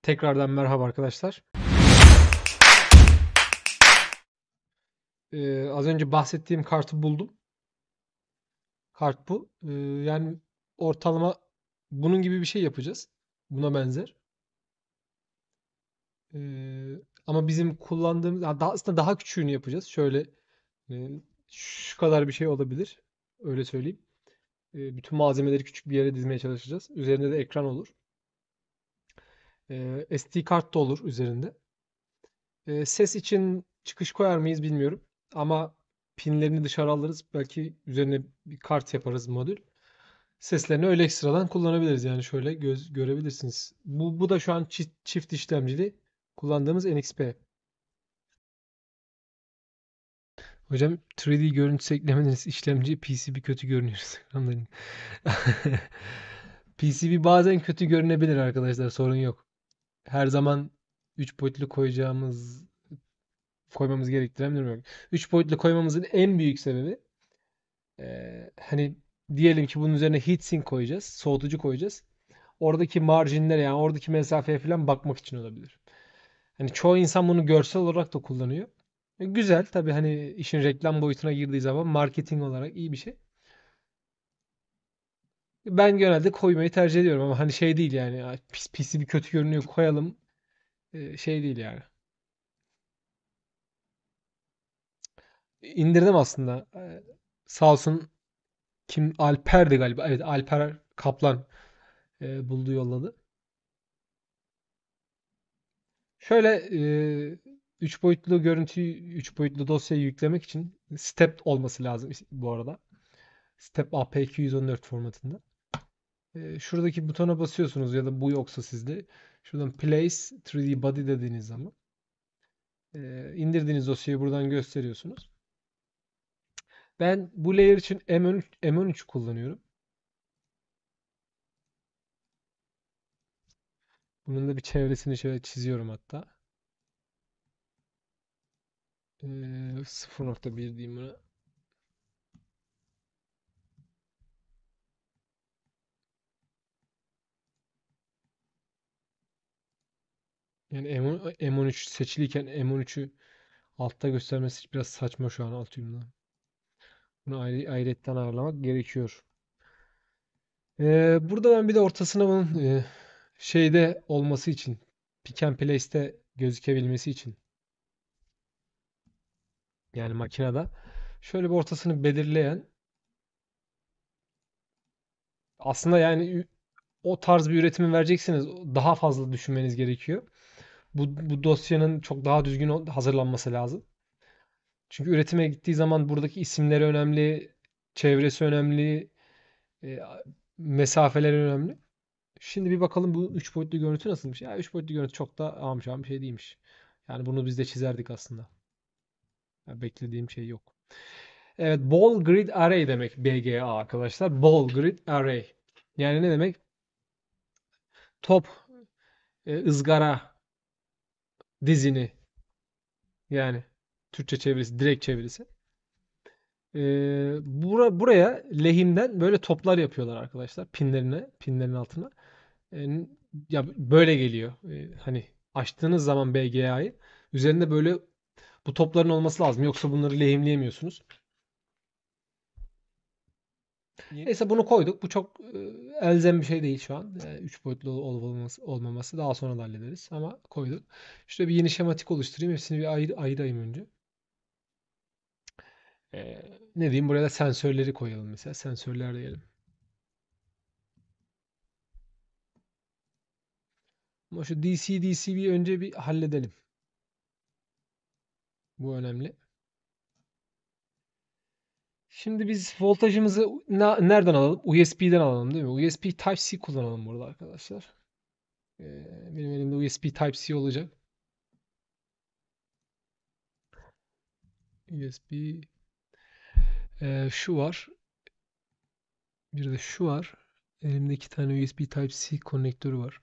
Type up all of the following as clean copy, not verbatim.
Tekrardan merhaba arkadaşlar. Az önce bahsettiğim kartı buldum. Kart bu. Yani ortalama bunun gibi bir şey yapacağız. Buna benzer. Ama bizim kullandığımız, aslında daha küçüğünü yapacağız. Şöyle e, şu kadar bir şey olabilir. Öyle söyleyeyim. Bütün malzemeleri küçük bir yere dizmeye çalışacağız. Üzerinde de ekran olur. SD kart da olur üzerinde. Ses için çıkış koyar mıyız bilmiyorum. Ama pinlerini dışarı alırız. Belki üzerine bir kart yaparız modül. Seslerini öyle ekstradan kullanabiliriz. Yani şöyle görebilirsiniz. Bu da şu an çift işlemcili kullandığımız NXP. Hocam 3D görüntüsü eklemediniz. İşlemci PCB kötü görünüyor. Anlayın. PCB bazen kötü görünebilir arkadaşlar. Sorun yok. Her zaman 3 boyutlu koymamız gerektiren bir durum yok. 3 boyutlu koymamızın en büyük sebebi hani diyelim ki bunun üzerine heatsink koyacağız, soğutucu koyacağız. Oradaki marjinlere yani oradaki mesafeye falan bakmak için olabilir. Hani çoğu insan bunu görsel olarak da kullanıyor. Güzel tabii hani işin reklam boyutuna girdiği zaman marketing olarak iyi bir şey. Ben genelde koymayı tercih ediyorum ama hani şey değil yani "Ya pisi bir kötü görünüyor koyalım şey değil yani. İndirdim aslında. Sağ olsun kim Alper'di galiba. Evet Alper Kaplan buldu yolladı. Şöyle 3 boyutlu görüntüyü, 3 boyutlu dosyayı yüklemek için step olması lazım bu arada. Step AP214 formatında. Şuradaki butona basıyorsunuz ya da bu yoksa sizde. Şuradan Place 3D Body dediğiniz zaman indirdiğiniz dosyayı buradan gösteriyorsunuz. Ben bu layer için M13 kullanıyorum. Bunun da bir çevresini şöyle çiziyorum hatta. 0.1 diyeyim buna. Yani M13 seçiliyken M13'ü altta göstermesi biraz saçma şu an Altium'da. Bunu ayrıyetten ayarlamak gerekiyor. Burada ben bir de ortasına bunun şeyde olması için Pick and Place'te gözükebilmesi için yani makinede şöyle bir ortasını belirleyen aslında yani o tarz bir üretimi vereceksiniz daha fazla düşünmeniz gerekiyor. Bu dosyanın çok daha düzgün hazırlanması lazım. Çünkü üretime gittiği zaman buradaki isimleri önemli, çevresi önemli, e, mesafeler önemli. Şimdi bir bakalım bu 3 boyutlu görüntü nasılmış? Ya 3 boyutlu görüntü çok da amcam bir şey değilmiş. Yani bunu biz de çizerdik aslında. Ya beklediğim şey yok. Evet, Ball Grid Array demek BGA arkadaşlar. Ball Grid Array. Yani ne demek? Top, ızgara dizini yani Türkçe çevirisi, direkt çevirisi. Buraya lehimden böyle toplar yapıyorlar arkadaşlar pinlerin altına. Ee, Ya böyle geliyor. Hani açtığınız zaman BGA'yı üzerinde böyle bu topların olması lazım. Yoksa bunları lehimleyemiyorsunuz. Neyse bunu koyduk. Bu çok elzem bir şey değil şu an. 3 boyutlu olmaması daha sonra da hallederiz ama koyduk. Şöyle bir yeni şematik oluşturayım. Hepsini bir ayırayım önce. Ne diyeyim? Buraya da sensörleri koyalım mesela. Sensörler diyelim. Ama şu DC-DC'yi önce bir halledelim. Bu önemli. Şimdi biz voltajımızı nereden alalım? USB'den alalım değil mi? USB Type-C kullanalım burada arkadaşlar. Benim elimde USB Type-C olacak. USB şu var. Bir de şu var. Elimde iki tane USB Type-C konnektörü var.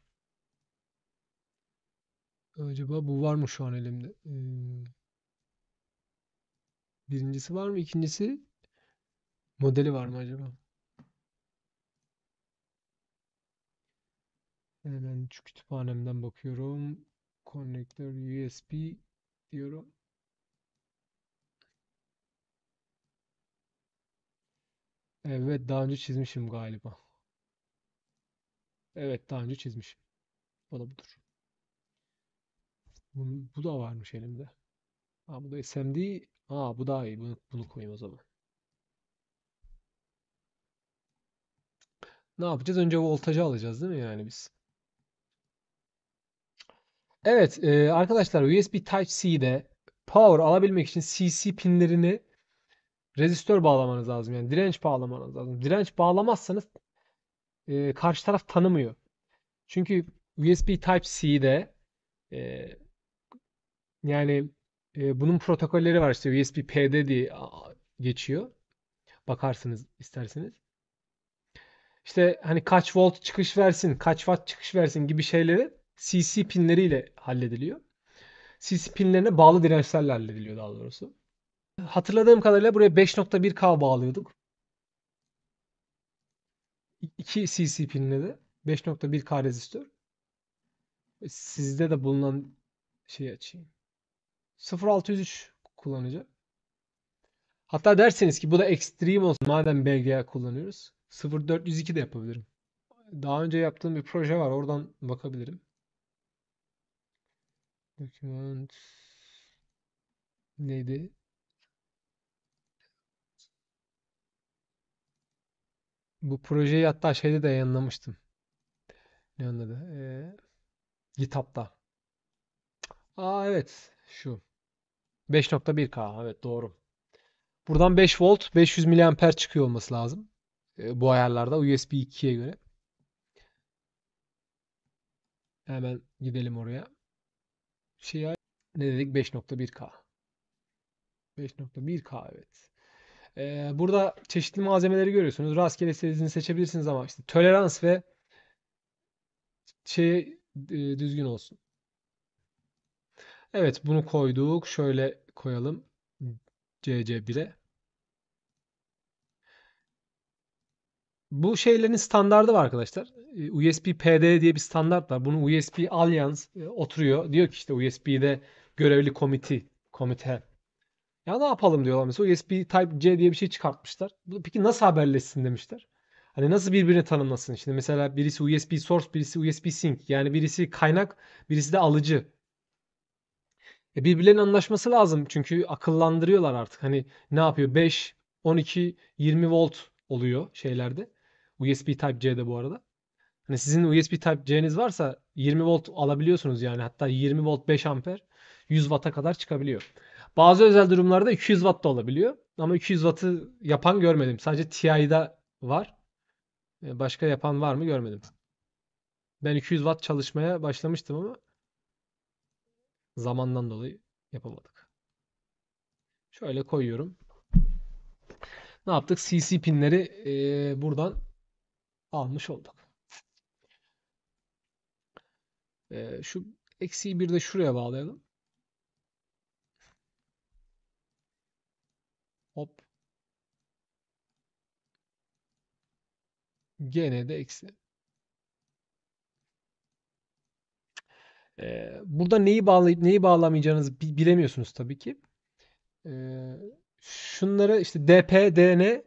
Acaba bu var mı şu an elimde? Birincisi var mı? İkincisi modeli var mı acaba? Hemen şu kütüphanemden bakıyorum. Connector USB diyorum. Evet, daha önce çizmişim galiba. Evet, daha önce çizmişim. O da budur. Bu da varmış elimde. Ha, bu da SMD. Aa, bu daha iyi. Bunu koyayım o zaman. Ne yapacağız? Önce voltajı alacağız değil mi yani biz? Evet, arkadaşlar, USB Type-C'de power alabilmek için CC pinlerini rezistör bağlamanız lazım. Yani direnç bağlamanız lazım. Direnç bağlamazsanız karşı taraf tanımıyor. Çünkü USB Type-C'de e, yani bunun protokolleri var, işte USB PD diye geçiyor. Bakarsınız isterseniz. İşte hani kaç volt çıkış versin, kaç watt çıkış versin gibi şeyleri CC pinleriyle hallediliyor. CC pinlerine bağlı dirençlerle hallediliyor daha doğrusu. Hatırladığım kadarıyla buraya 5.1K bağlıyorduk. 2 CC pinle de 5.1K rezistör. Sizde de bulunan şeyi açayım. 0603 kullanacağım. Hatta derseniz ki bu da Extreme olsun, madem BGA kullanıyoruz. 0402 de yapabilirim. Daha önce yaptığım bir proje var. Oradan bakabilirim. Document neydi? Bu projeyi hatta şeyde de yayınlamıştım. Ne onun adı? GitHub'da. Aa, evet. Şu. 5.1K. Evet, doğru. Buradan 5 volt 500 miliamper çıkıyor olması lazım. Bu ayarlarda USB 2'ye göre. Hemen gidelim oraya. Şey, ne dedik? 5.1K. 5.1K, evet. Burada çeşitli malzemeleri görüyorsunuz. Rastgele istediğinizi seçebilirsiniz ama işte tolerans ve şey düzgün olsun. Evet, bunu koyduk. Şöyle koyalım. CC1'e. Bu şeylerin standardı var arkadaşlar. USB PD diye bir standart var. Bunu USB Alliance oturuyor. Diyor ki işte USB'de görevli komite. Ya ne yapalım diyorlar mesela. USB Type-C diye bir şey çıkartmışlar. Peki nasıl haberleşsin demişler. Hani nasıl birbirini tanımlasın? Şimdi mesela birisi USB source, birisi USB sink. Yani birisi kaynak, birisi de alıcı. Birbirlerinin anlaşması lazım. Çünkü akıllandırıyorlar artık. Hani ne yapıyor? 5, 12, 20 volt oluyor şeylerde. USB Type-C'de bu arada. Hani sizin USB Type-C'niz varsa 20 volt alabiliyorsunuz yani. Hatta 20 volt 5 amper 100 watt'a kadar çıkabiliyor. Bazı özel durumlarda 200 watt da olabiliyor. Ama 200 watt'ı yapan görmedim. Sadece TI'da var. Başka yapan var mı görmedim. Ben 200 watt çalışmaya başlamıştım ama zamandan dolayı yapamadık. Şöyle koyuyorum. Ne yaptık? CC pinleri buradan almış olduk. Şu eksiği bir de şuraya bağlayalım. Hop. Gene de eksi. Burada neyi bağlayıp neyi bağlamayacağınızı bilemiyorsunuz tabii ki. Ee, Şunları işte DP, DN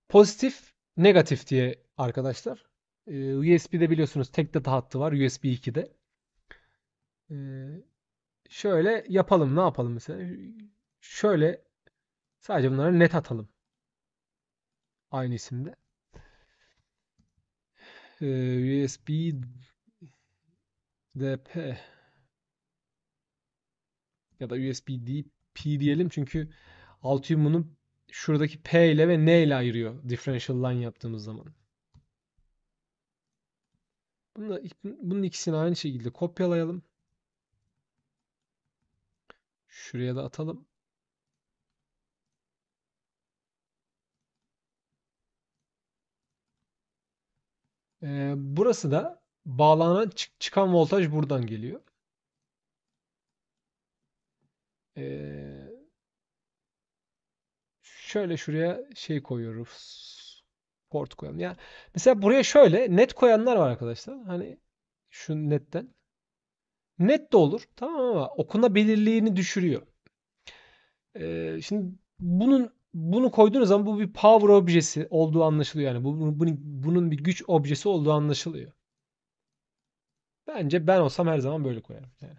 pozitif, negatif diye arkadaşlar. USB'de biliyorsunuz tek data hattı var USB 2'de. Ee, Şöyle yapalım. Ne yapalım mesela? Şöyle sadece bunları net atalım. Aynı isimde. USB DP ya da USB DP diyelim çünkü Altium bunu şuradaki P ile ve N ile ayırıyor differential line yaptığımız zaman. Bunun ikisini aynı şekilde kopyalayalım. Şuraya da atalım. Burası da bağlanan çıkan voltaj buradan geliyor. Ee, Şöyle şuraya şey koyuyoruz. Port koyalım. Yani mesela buraya şöyle net koyanlar var arkadaşlar. Hani Şu netten. Net de olur. Tamam ama okunabilirliğini düşürüyor. Şimdi bunu koyduğunuz zaman bu bir power objesi olduğu anlaşılıyor yani. Bunun bir güç objesi olduğu anlaşılıyor. Bence ben olsam her zaman böyle koyarım. Yani.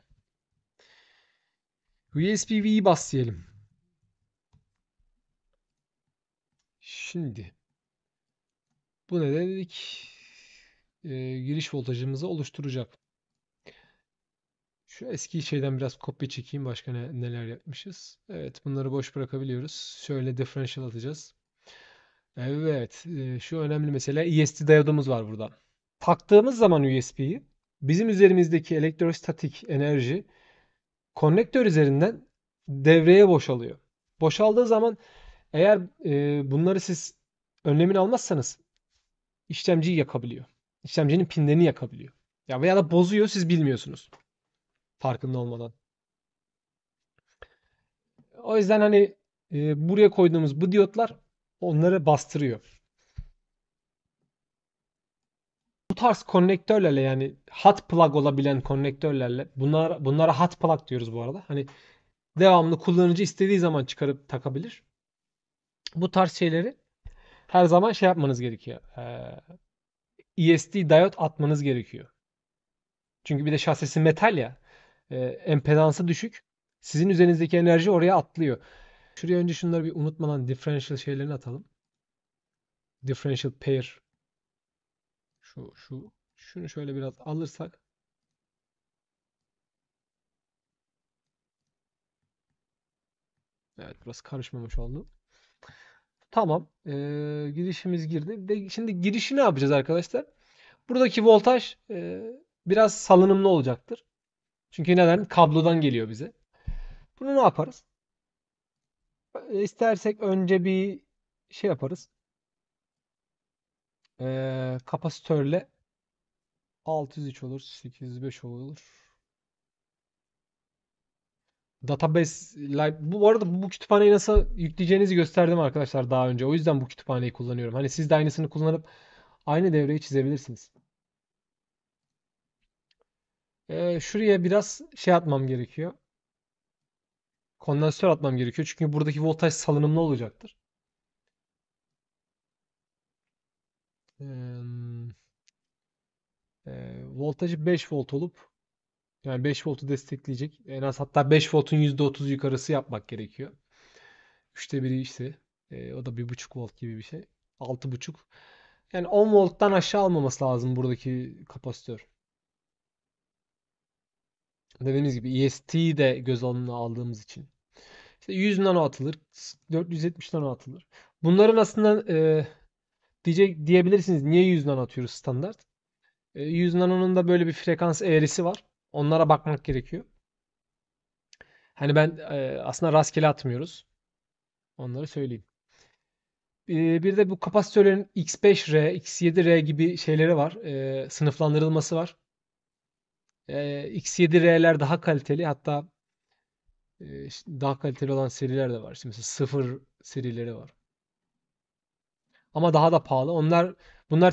USB-V'yi bas diyelim. Şimdi bu ne dedik? Giriş voltajımızı oluşturacak. Şu eski şeyden biraz kopya çekeyim. Başka neler yapmışız? Evet, bunları boş bırakabiliyoruz. Şöyle differential atacağız. Evet, şu önemli mesele ESD diyodumuz var burada. Taktığımız zaman USB'yi bizim üzerimizdeki elektrostatik enerji konnektör üzerinden devreye boşalıyor. Boşaldığı zaman eğer bunları siz önlemini almazsanız işlemciyi yakabiliyor. İşlemcinin pinlerini yakabiliyor. Ya veya da bozuyor siz bilmiyorsunuz farkında olmadan. O yüzden hani buraya koyduğumuz bu diyotlar onları bastırıyor. Bu tarz konnektörlerle yani hot plug olabilen konnektörlerle bunlara hot plug diyoruz bu arada. Hani devamlı kullanıcı istediği zaman çıkarıp takabilir. Bu tarz şeyleri her zaman şey yapmanız gerekiyor. ESD diyot atmanız gerekiyor. Çünkü bir de şasisi metal ya. Empedansı düşük. Sizin üzerinizdeki enerji oraya atlıyor. Şuraya önce şunları bir unutmadan differential şeylerini atalım. Differential pair. Şunu şöyle biraz alırsak. Evet, burası karışmamış oldu. Tamam. Girişimiz girdi. Şimdi girişi ne yapacağız arkadaşlar? Buradaki voltaj biraz salınımlı olacaktır. Çünkü neden? Kablodan geliyor bize. Bunu ne yaparız? İstersek önce bir şey yaparız. Kapasitörle 603 olur, 805 olur. Bu arada bu kütüphaneyi nasıl yükleyeceğinizi gösterdim arkadaşlar daha önce. O yüzden bu kütüphaneyi kullanıyorum. Hani siz de aynısını kullanıp aynı devreyi çizebilirsiniz. Şuraya biraz şey atmam gerekiyor. Kondansatör atmam gerekiyor. Çünkü buradaki voltaj salınımlı olacaktır. Ee, Voltajı 5 volt olup yani 5 voltu destekleyecek. En az hatta 5 voltun %30 yukarısı yapmak gerekiyor. Üçte biri işte. O da 1,5 volt gibi bir şey. 6,5. Yani 10 volttan aşağı almaması lazım buradaki kapasitör. Dediğimiz gibi EST'yi de göz önüne aldığımız için. İşte 100 nano atılır. 470 nano atılır. Bunların aslında diyebilirsiniz niye 100 nano atıyoruz standart? 100 nanonun da böyle bir frekans eğrisi var. Onlara bakmak gerekiyor. Hani ben aslında rastgele atmıyoruz. Onları söyleyeyim. Bir de bu kapasitörlerin X5R, X7R gibi şeyleri var. Sınıflandırılması var. X7R'ler daha kaliteli. Hatta işte daha kaliteli olan seriler de var. İşte mesela sıfır serileri var. Ama daha da pahalı. Bunlar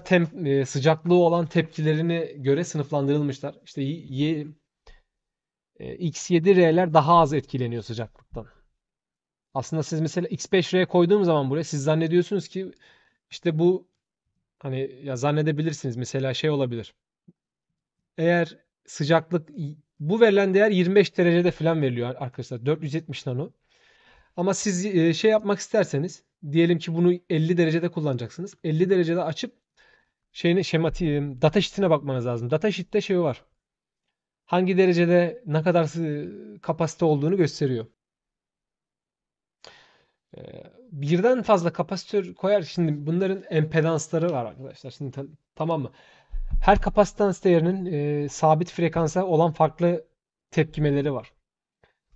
sıcaklığı olan tepkilerine göre sınıflandırılmışlar. İşte X7R'ler daha az etkileniyor sıcaklıktan. Aslında siz mesela X5R koyduğum zaman buraya siz zannediyorsunuz ki işte bu hani ya zannedebilirsiniz mesela şey olabilir. Eğer sıcaklık bu verilen değer 25 derecede falan veriliyor arkadaşlar. 470 nano. Ama siz şey yapmak isterseniz diyelim ki bunu 50 derecede kullanacaksınız. 50 derecede açıp datasheet'ine bakmanız lazım. Datasheet'te şey var. Hangi derecede ne kadar kapasite olduğunu gösteriyor. Birden fazla kapasitör koyar. Şimdi bunların empedansları var arkadaşlar. Şimdi tamam mı? Her kapasitans değerinin sabit frekansa olan farklı tepkimeleri var.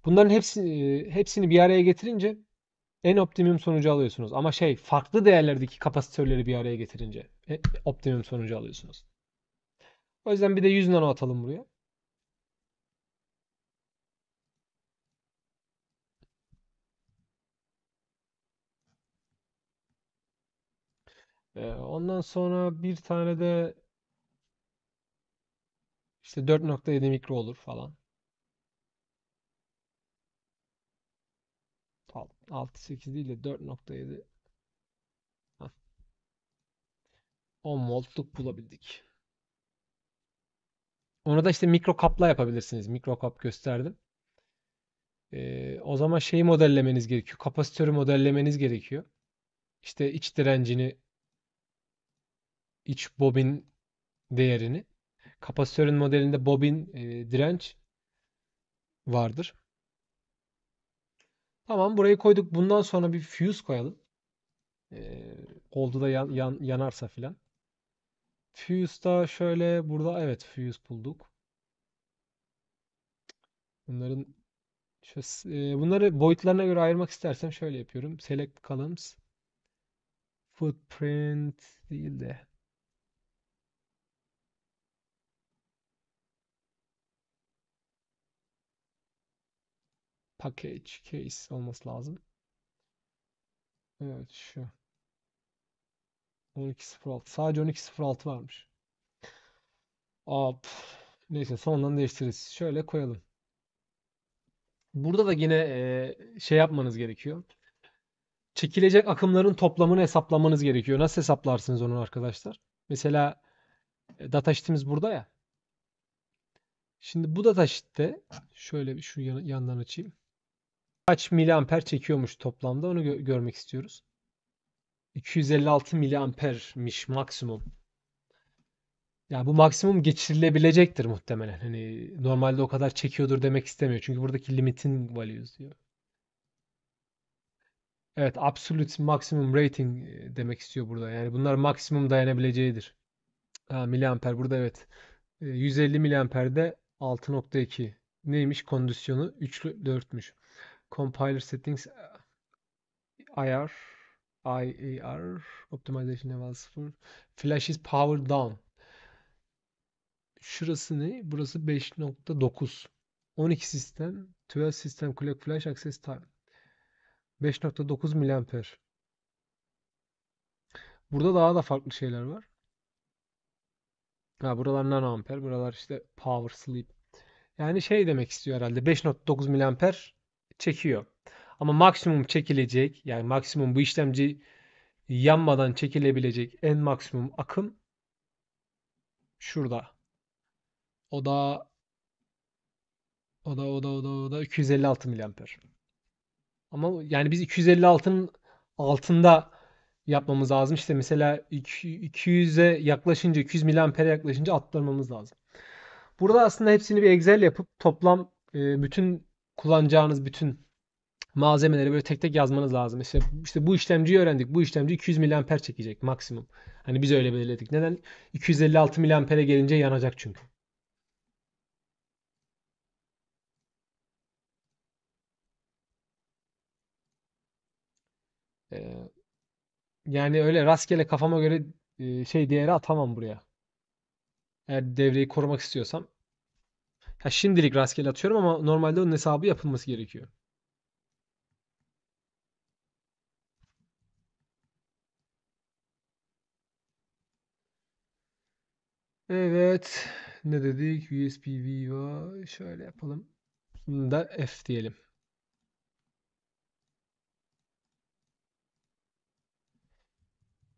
Bunların hepsini bir araya getirince en optimum sonucu alıyorsunuz. Ama şey farklı değerlerdeki kapasitörleri bir araya getirince optimum sonucu alıyorsunuz. O yüzden bir de 100 nano atalım buraya. Ondan sonra bir tane de İşte 4.7 mikro olur falan. 6-8 değil de 4.7. Heh, 10 voltluk bulabildik. Onu da işte mikro kapla yapabilirsiniz. Mikro kap gösterdim. O zaman şeyi modellemeniz gerekiyor. Kapasitörü modellemeniz gerekiyor. İşte iç direncini, iç bobin değerini. Kapasitörün modelinde bobin direnç vardır. Tamam, burayı koyduk. Bundan sonra bir fuse koyalım. Ee, Oldu da yanarsa filan. Fuse da şöyle burada, evet, fuse bulduk. Bunların bunları boyutlarına göre ayırmak istersem şöyle yapıyorum. Select columns. Footprint değil de package case olması lazım. Evet, şu 12.06. Sadece 12.06 varmış. Neyse, sondan değiştiririz. Şöyle koyalım. Burada da yine şey yapmanız gerekiyor. Çekilecek akımların toplamını hesaplamanız gerekiyor. Nasıl hesaplarsınız onu arkadaşlar? Mesela datasheet'imiz burada ya. Şimdi bu datasheet'te şöyle bir şu yandan açayım. Kaç miliamper çekiyormuş toplamda, onu görmek istiyoruz. 256 miliampermiş maksimum. Yani bu maksimum geçirilebilecektir muhtemelen. Hani normalde o kadar çekiyordur demek istemiyor. Çünkü buradaki limiting values diyor. Evet, absolute maximum rating demek istiyor burada. Yani bunlar maksimum dayanabileceğidir. Ha, miliamper burada, evet. 150 miliamperde 6.2. Neymiş kondisyonu? 3 4'müş. Compiler settings IR IAR optimization level 0. Flash is powered down. Şurası ne? Burası 5.9. 12 sistem. 12 sistem clock flash access time. 5.9 miliamper. Burada daha da farklı şeyler var. Ha, buralar nanoamper. Buralar işte power sleep. Yani şey demek istiyor herhalde. 5.9 miliamper çekiyor. Ama maksimum çekilecek, yani maksimum bu işlemci yanmadan çekilebilecek en maksimum akım şurada. O da o da 256 miliamper. Ama yani biz 256'nın altında yapmamız lazım. İşte mesela 200'e yaklaşınca, 200 miliampere yaklaşınca atlamamız lazım. Burada aslında hepsini bir Excel yapıp toplam bütün kullanacağınız bütün malzemeleri böyle tek tek yazmanız lazım. İşte bu işlemciyi öğrendik. Bu işlemci 200 miliamper çekecek maksimum. Hani biz öyle belirledik. Neden? 256 miliampere gelince yanacak çünkü. Ee, Yani öyle rastgele kafama göre şey değeri atamam buraya. Eğer devreyi korumak istiyorsam. Ha, şimdilik rastgele atıyorum ama normalde onun hesabı yapılması gerekiyor. Evet. Ne dedik? USB Viva. Şöyle yapalım. Bunu da F diyelim.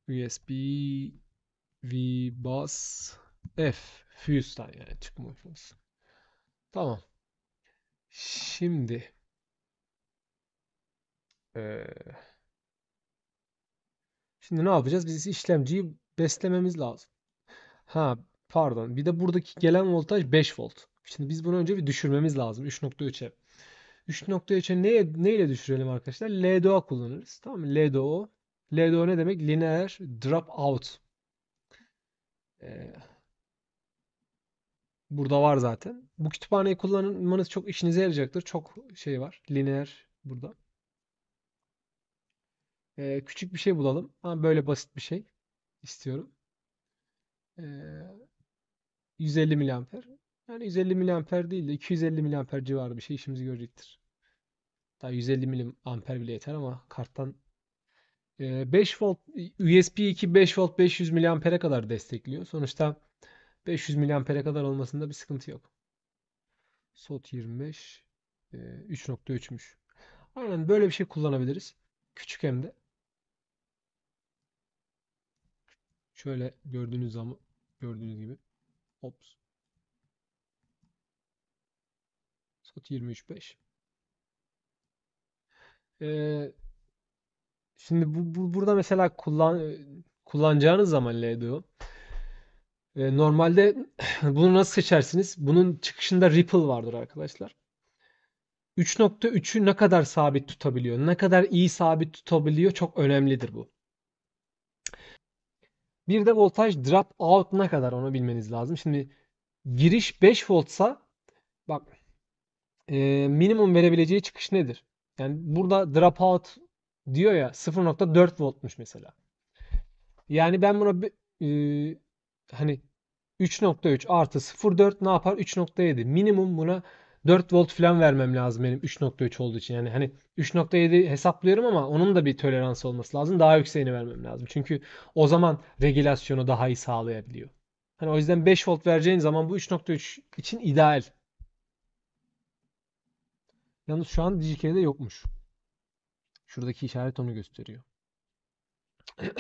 USB V bus F. Fuse'dan yani çıkma fuse. Tamam. Şimdi eee, şimdi ne yapacağız? Biz işlemciyi beslememiz lazım. Ha, pardon. Bir de buradaki gelen voltaj 5 volt. Şimdi biz bunu önce bir düşürmemiz lazım 3.3'e. 3.3'e neyle düşürelim arkadaşlar? LDO kullanırız. Tamam mı? LDO. LDO ne demek? Linear Drop Out. Ee, Burada var zaten. Bu kütüphaneyi kullanmanız çok işinize yarayacaktır. Çok şey var. Lineer burada. Küçük bir şey bulalım. Ama böyle basit bir şey istiyorum. Ee, 150 miliamper. Yani 150 miliamper değil de 250 miliamper civarı bir şey işimizi görecektir. Daha 150 miliamper bile yeter ama karttan 5 volt USB 2 5 volt 500 miliampere kadar destekliyor. Sonuçta 500 miliampere kadar olmasında bir sıkıntı yok. SOT 25 3.3'müş. Aynen böyle bir şey kullanabiliriz. Küçük hem de. Şöyle gördüğünüz gibi. Ops. SOT 23.5. Ee, Şimdi burada mesela kullanacağınız zaman LDO normalde bunu nasıl seçersiniz? Bunun çıkışında Ripple vardır arkadaşlar. 3.3'ü ne kadar sabit tutabiliyor? Ne kadar iyi sabit tutabiliyor? Çok önemlidir bu. Bir de voltaj drop out ne kadar onu bilmeniz lazım. Şimdi giriş 5 voltsa bak minimum verebileceği çıkış nedir? Yani burada drop out diyor ya 0.4 voltmuş mesela. Yani ben buna hani 3.3 artı 0.4 ne yapar? 3.7. Minimum buna 4 volt falan vermem lazım benim 3.3 olduğu için. Yani hani 3.7 hesaplıyorum ama onun da bir toleransı olması lazım. Daha yükseğini vermem lazım. Çünkü o zaman regülasyonu daha iyi sağlayabiliyor. Hani o yüzden 5 volt vereceğin zaman bu 3.3 için ideal. Yalnız şu an Digical'de yokmuş. Şuradaki işaret onu gösteriyor.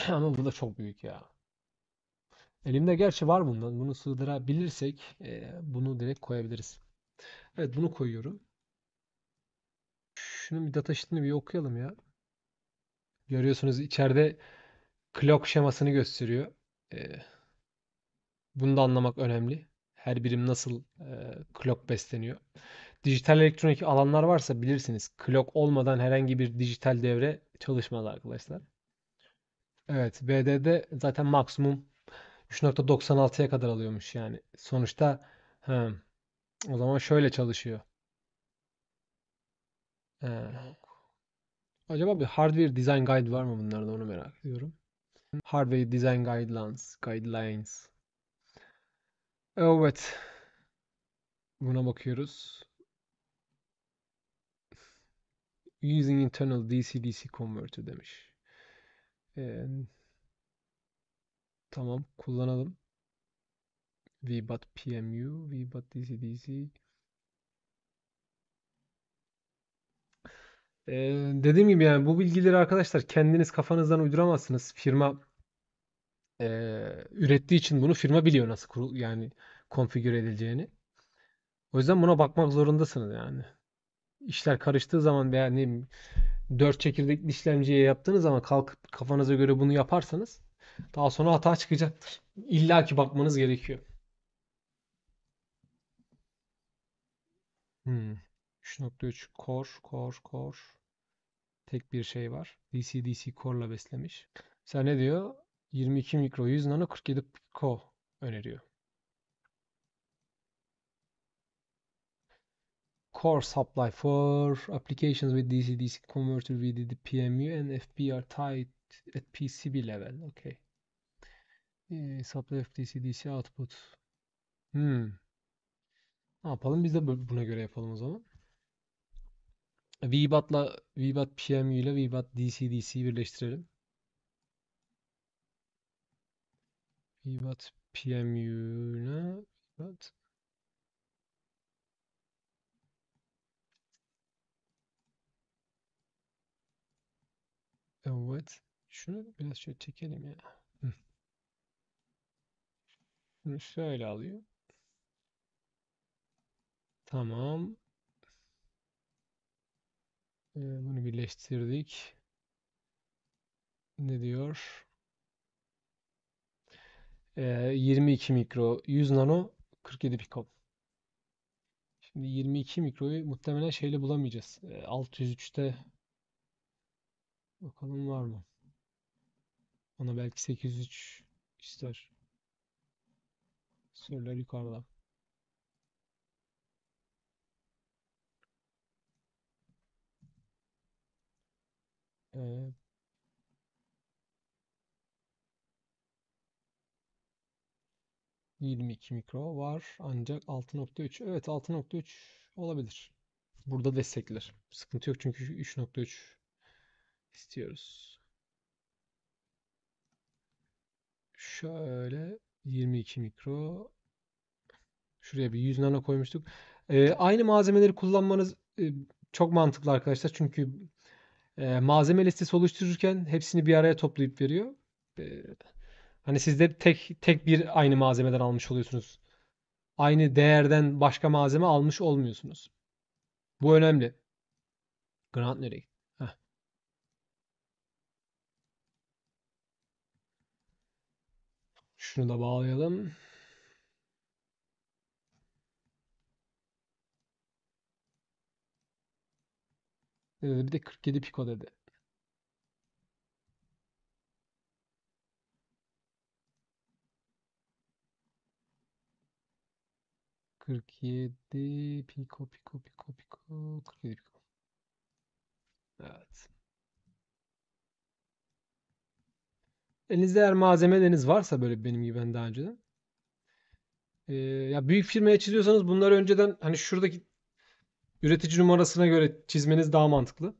Ama bu da çok büyük ya. Elimde gerçi var bundan. Bunu sığdırabilirsek bunu direkt koyabiliriz. Evet bunu koyuyorum. Şunun bir datasheet'ini bir okuyalım ya. Görüyorsunuz içeride clock şemasını gösteriyor. Ee, Bunu da anlamak önemli. Her birim nasıl clock besleniyor. Dijital elektronik alanlar varsa bilirsiniz. Clock olmadan herhangi bir dijital devre çalışmaz arkadaşlar. Evet, BD'de zaten maksimum 3.96'ya kadar alıyormuş yani. Sonuçta ha, o zaman şöyle çalışıyor. Ha, acaba bir hardware design guide var mı bunlarda onu merak ediyorum. Hardware design guidelines. Evet, buna bakıyoruz. Using internal DC-DC converter demiş. Ee, tamam, kullanalım. VBAT PMU, VBAT DC-DC. Dediğim gibi yani bu bilgileri arkadaşlar kendiniz kafanızdan uyduramazsınız. Firma ürettiği için bunu firma biliyor nasıl yani konfigüre edileceğini. O yüzden buna bakmak zorundasınız yani. İşler karıştığı zaman veya ne bileyim, 4 çekirdekli işlemciye yaptığınız zaman kalkıp kafanıza göre bunu yaparsanız daha sonra hata çıkacaktır. İlla ki bakmanız gerekiyor. Hmm. 3.3 core. Tek bir şey var. DC-DC core'la beslemiş. Sen ne diyor? 22 mikro 100 nano 47 pico öneriyor. Core supply for applications with DC-DC converter VDD PMU and FP are tied at PCB level. Okay. Supply of DC-DC output. Hmm. Ne yapalım? Biz de buna göre yapalım o zaman. VBAT PMU ile VBAT DC-DC'yi birleştirelim. VBAT PMU ile VBAT. Evet. Şunu biraz şöyle çekelim ya. Hı. Şunu şöyle alıyor. Tamam. Bunu birleştirdik. Ne diyor? 22 mikro 100 nano 47 pico. Şimdi 22 mikroyu muhtemelen şeyle bulamayacağız. 603'te bakalım var mı? Ona belki 803 ister. Sorular yukarıda. 22 mikro var ancak 6.3. Evet 6.3 olabilir. Burada destekler. Sıkıntı yok çünkü 3.3 istiyoruz. Şöyle 22 mikro. Şuraya bir 100 nano koymuştuk. Aynı malzemeleri kullanmanız çok mantıklı arkadaşlar. Çünkü malzeme listesi oluştururken hepsini bir araya toplayıp veriyor. E, Hani siz de tek bir aynı malzemeden almış oluyorsunuz. Aynı değerden başka malzeme almış olmuyorsunuz. Bu önemli. Grant nereye gitti? Heh, şunu da bağlayalım. Bir de 47 piko dedi. 47 piko. 47 piko. Evet. Elinizde eğer malzemeleriniz varsa böyle benim gibi ben daha önceden. Ya büyük firmaya çiziyorsanız bunları önceden hani şuradaki üretici numarasına göre çizmeniz daha mantıklı.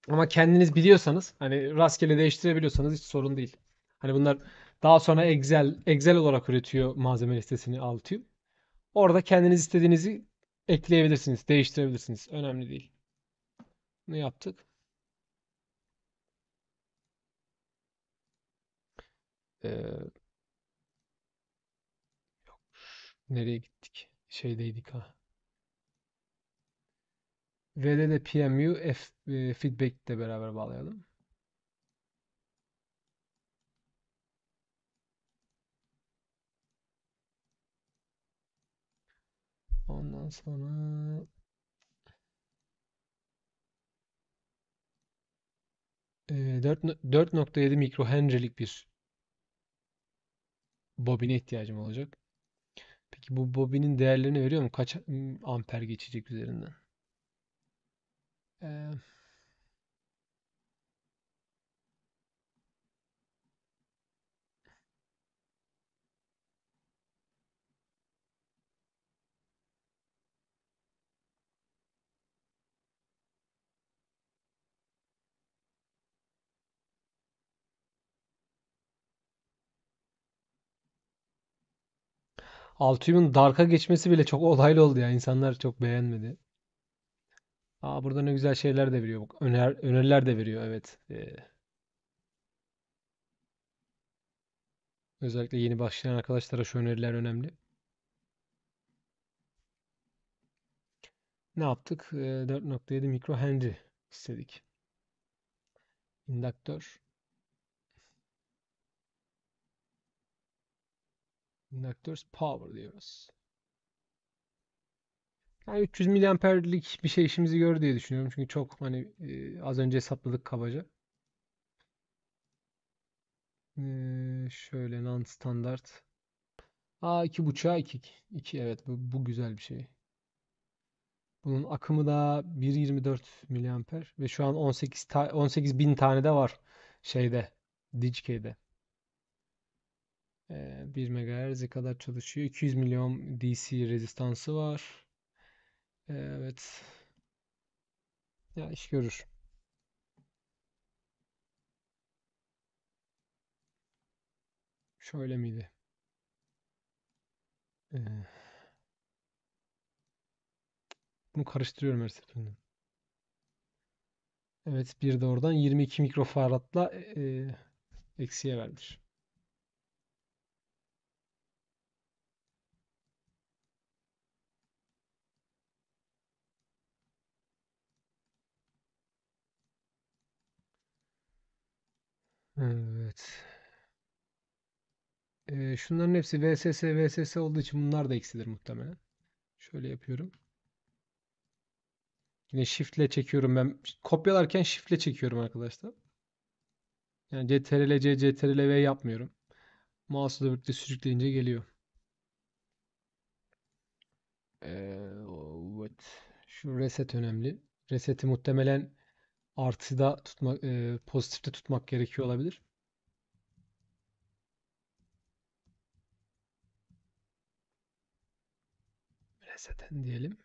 Ama kendiniz biliyorsanız hani rastgele değiştirebiliyorsanız hiç sorun değil. Hani bunlar daha sonra Excel olarak üretiyor malzeme listesini Altium. Orada kendiniz istediğinizi ekleyebilirsiniz, değiştirebilirsiniz. Önemli değil. Ne yaptık? Ee, Nereye gittik? Şeydeydik ha. VD'de PMU, feedback de beraber bağlayalım. Ondan sonra 4.7 mikrohenry'lik bir bobine ihtiyacım olacak. Peki bu bobinin değerlerini veriyor mu? Kaç amper geçecek üzerinden? Ee, 600'ün Dark'a geçmesi bile çok olaylı oldu ya. İnsanlar çok beğenmedi. Aa, burada ne güzel şeyler de veriyor. Bak, öneriler de veriyor, evet. Özellikle yeni başlayan arkadaşlara şu öneriler önemli. Ne yaptık? 4.7 mikrohenry istedik. İndaktör. Inductors power diyoruz. Yani 300 miliamperlik bir şey işimizi görür diye düşünüyorum. Çünkü çok hani az önce hesapladık kabaca. Şöyle non standart. Aa, 2.5'a 2. 2, evet, bu güzel bir şey. Bunun akımı da 1.24 miliamper ve şu an 18 bin tane de var şeyde, DigiK'de. 1 MHz'e kadar çalışıyor. 200 milyon DC rezistansı var. Evet. Ya iş görür. Şöyle miydi? Ee, Bunu karıştırıyorum her seferinde. Evet, bir de oradan 22 mikrofaradla eksiye vermiş. Evet. Şunların hepsi VSS olduğu için bunlar da eksidir muhtemelen. Şöyle yapıyorum. Yine shiftle çekiyorum ben. Kopyalarken shiftle çekiyorum arkadaşlar. Yani CTRL-C, CTRL-V yapmıyorum. Mouse'la birlikte sürükleyince geliyor. Evet. Şu reset önemli. Reseti muhtemelen artıda tutmak, pozitifte tutmak gerekiyor olabilir. Reseten diyelim.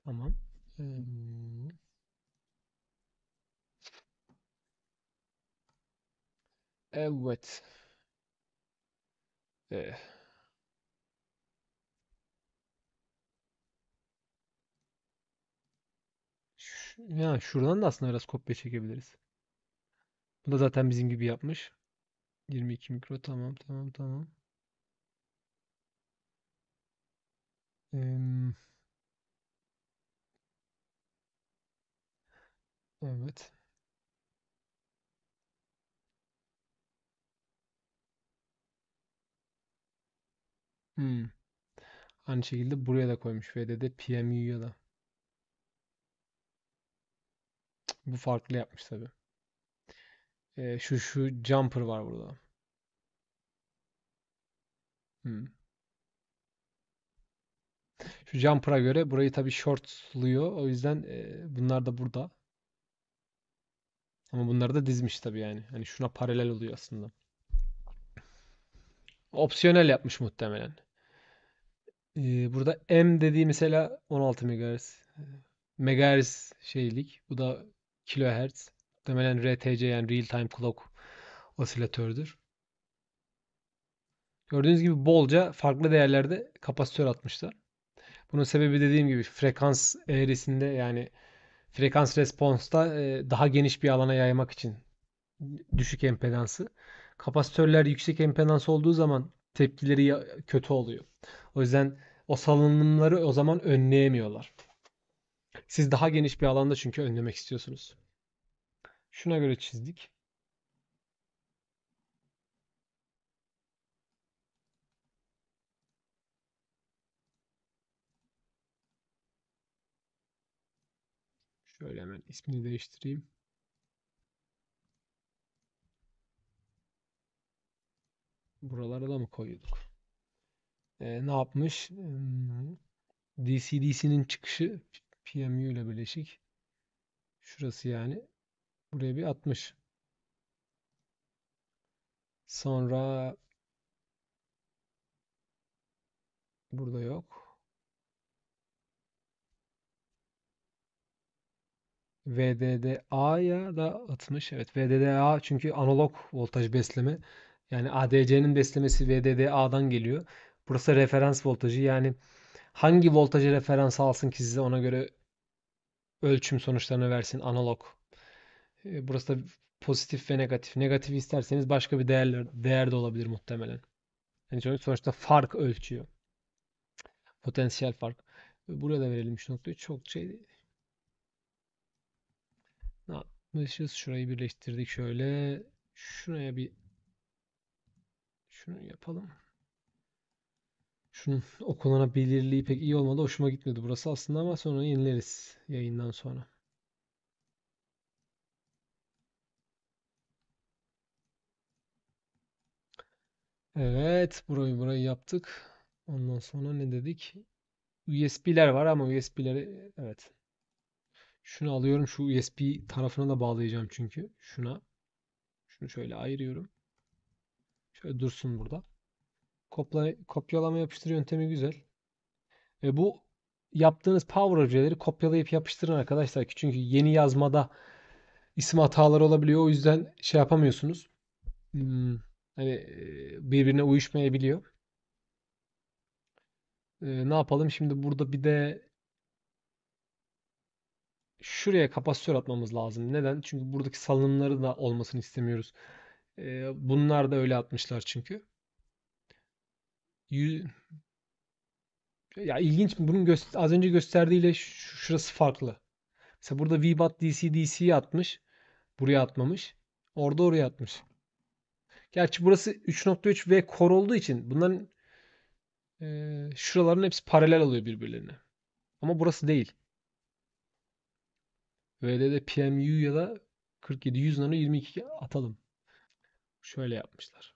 Tamam. Evet. Ya şuradan da aslında biraz kopya çekebiliriz. Bu da zaten bizim gibi yapmış. 22 mikro, tamam tamam tamam. Em, evet. Hmm. Aynı şekilde buraya da koymuş VD'de PMU'ya da. Bu farklı yapmış tabii. Şu jumper var burada. Hmm. Şu jumper'a göre burayı tabii shortluyor. O yüzden bunlar da burada. Ama bunları da dizmiş tabii yani. Hani şuna paralel oluyor aslında. Opsiyonel yapmış muhtemelen. Burada M dediği mesela 16 MHz. Megahertz şeylik. Bu da kilohertz. Muhtemelen RTC yani Real Time Clock osilatördür. Gördüğünüz gibi bolca farklı değerlerde kapasitör atmışlar. Bunun sebebi dediğim gibi frekans eğrisinde yani frekans responsta daha geniş bir alana yaymak için düşük empedansı. Kapasitörler yüksek empedans olduğu zaman tepkileri kötü oluyor. O yüzden o salınımları o zaman önleyemiyorlar. Siz daha geniş bir alanda çünkü önlemek istiyorsunuz. Şuna göre çizdik. Şöyle hemen ismini değiştireyim. Buralara da mı koyduk? Ne yapmış? DC-DC'nin çıkışı PMU ile birleşik. Şurası yani. Buraya bir atmış. Sonra burada yok. VDDA'ya da atmış. Evet, VDDA çünkü analog voltaj besleme. Yani ADC'nin beslemesi VDDA'dan geliyor. Burası referans voltajı. Yani hangi voltajı referans alsın ki size ona göre ölçüm sonuçlarını versin analog. Burası da pozitif ve negatif. Negatif isterseniz başka bir değer de olabilir muhtemelen. Yani sonuçta fark ölçüyor. Potansiyel fark. Buraya da verelim şu noktayı. Çok şey ne yapmışız? Şurayı birleştirdik şöyle. Şuraya bir şunu yapalım. Şunun okunabilirliği pek iyi olmadı. Hoşuma gitmedi burası aslında ama sonra yenileriz yayından sonra. Evet, burayı yaptık. Ondan sonra ne dedik? USB'ler var ama USB'leri evet. Şunu alıyorum. Şu USB tarafına da bağlayacağım çünkü. Şuna. Şunu şöyle ayırıyorum. Şöyle dursun burada. Kopyalama yapıştır yöntemi güzel. Bu yaptığınız power objeleri kopyalayıp yapıştırın arkadaşlar ki çünkü yeni yazmada isim hataları olabiliyor. O yüzden şey yapamıyorsunuz. Hmm, hani birbirine uyuşmayabiliyor. Ne yapalım? Şimdi burada bir de şuraya kapasitör atmamız lazım. Neden? Çünkü buradaki salınımları da olmasını istemiyoruz. Bunlar da öyle atmışlar çünkü. Yü- Ya ilginç mi? Bunun az önce gösterdiğiyle şurası farklı. Mesela burada VBAT DC DC'yi atmış. Buraya atmamış. Orada oraya atmış. Gerçi burası 3.3 ve core olduğu için bunların şuraların hepsi paralel oluyor birbirlerine. Ama burası değil. VD'de PMU ya da 47 100 nano 22 atalım. Şöyle yapmışlar.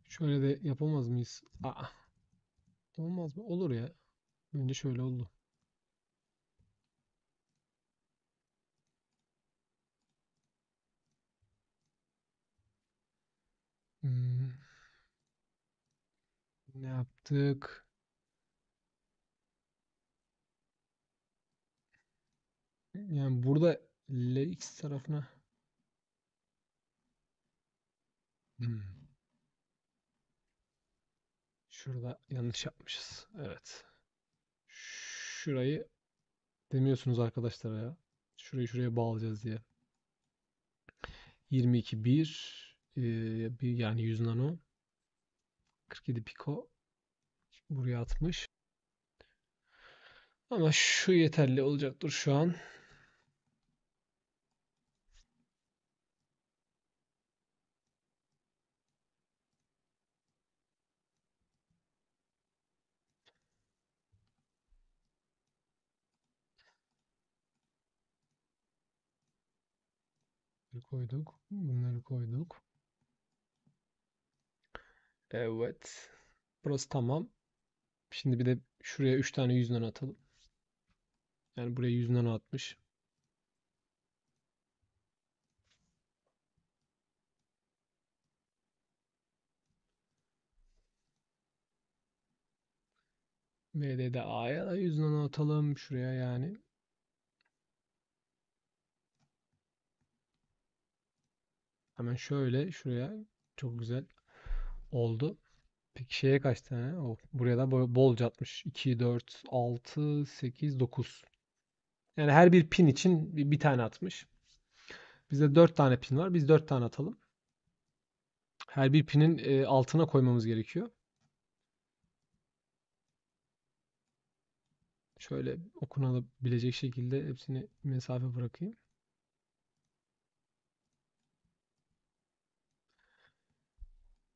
Şöyle de yapamaz mıyız? Aa, olmaz mı? Olur ya. Bence şöyle oldu. Hmm. Ne yaptık? Yani burada LX tarafına hmm, şurada yanlış yapmışız. Evet. Şurayı demiyorsunuz arkadaşlar ya. Şurayı şuraya bağlayacağız diye. 22 bir yani 100 nano 47 piko buraya atmış. Ama şu yeterli olacaktır şu an. Bunları koyduk. Bunları koyduk. Evet. Burası tamam. Şimdi bir de şuraya 3 tane 100 nano atalım. Yani buraya 100 nano atmış. VD'de A'ya da 100 nano atalım şuraya yani. Hemen şöyle şuraya çok güzel oldu. Peki şeye kaç tane? Oh, buraya da bolca atmış. 2, 4, 6, 8, 9. Yani her bir pin için bir tane atmış. Bizde 4 tane pin var. Biz 4 tane atalım. Her bir pinin altına koymamız gerekiyor. Şöyle okunabilecek şekilde hepsini mesafe bırakayım.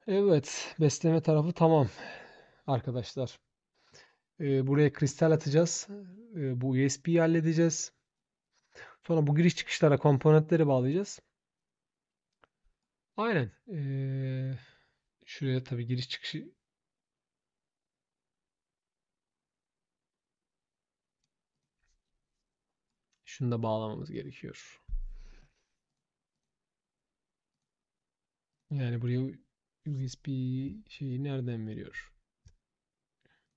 Evet, besleme tarafı tamam arkadaşlar. Buraya kristal atacağız. Bu USB'yi halledeceğiz. Sonra bu giriş çıkışlara komponentleri bağlayacağız. Aynen. Şuraya tabii giriş çıkışı şunu da bağlamamız gerekiyor. Yani buraya USB şeyi nereden veriyor?